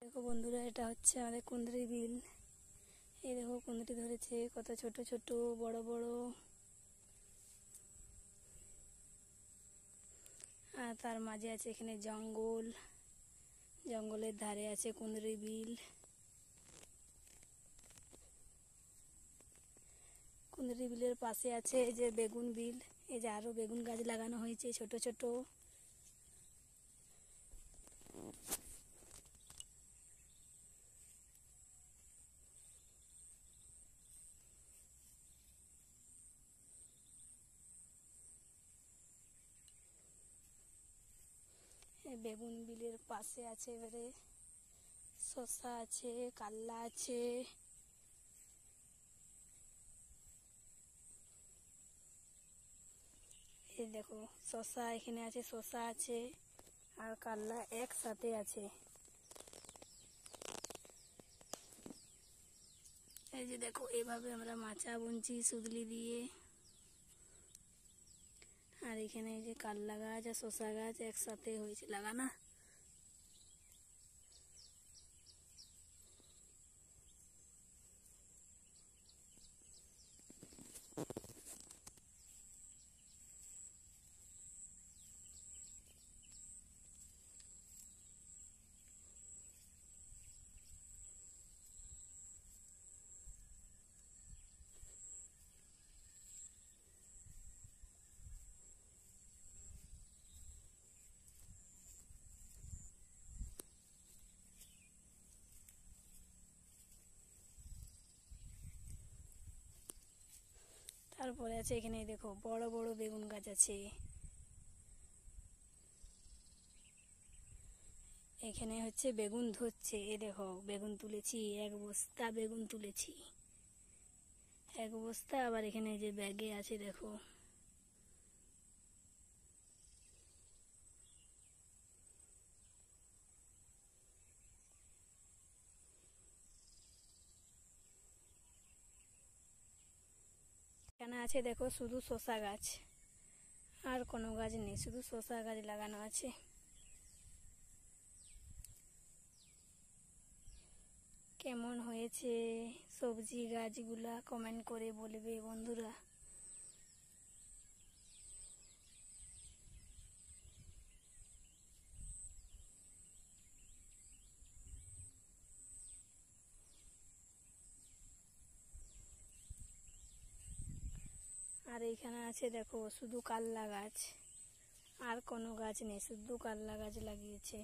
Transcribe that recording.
দেখো বন্ধুরা, এটা হচ্ছে আমাদের কুঁদরি বিল। এই দেখো কুঁদরি ধরেছে, কত ছোট ছোট বড় বড়। আর তার মাঝে আছে এখানে জঙ্গল, জঙ্গলের ধারে আছে কুঁদরি বিল। কুঁদরি বিলের পাশে আছে এই যে বেগুন বিল। এই যে আরো বেগুন গাছ লাগানো হয়েছে ছোট ছোট। বেগুন বিলের পাশে আছে এবারে শসা আছে, কাল্লা আছে। এই দেখো শসা এখানে আছে, শসা আছে আর কাল্লা একসাথে আছে। এই যে দেখো এভাবে আমরা মাচা বুনছি সুদলি দিয়ে। আর এখানে এই যে কাল্লা গাছ আর শসা গাছ একসাথে হয়েছে লাগানো। তারপরে আছে এখানে দেখো বড় বড় বেগুন গাছ আছে। এখানে হচ্ছে বেগুন ধরছে। এ দেখো বেগুন তুলেছি, এক বস্তা বেগুন তুলেছি, এক বস্তা। আবার এখানে যে ব্যাগে আছে দেখো। এখানে আছে দেখো শুধু শসা গাছ, আর কোনো গাছ নেই, শুধু শসা গাছ লাগানো আছে। কেমন হয়েছে সবজি গাছগুলা কমেন্ট করে বলবে বন্ধুরা। আর এইখানে আছে দেখো শুধু কাল্লা গাছ, আর কোনো গাছ নেই, শুধু কাল্লা গাছ লাগিয়েছে।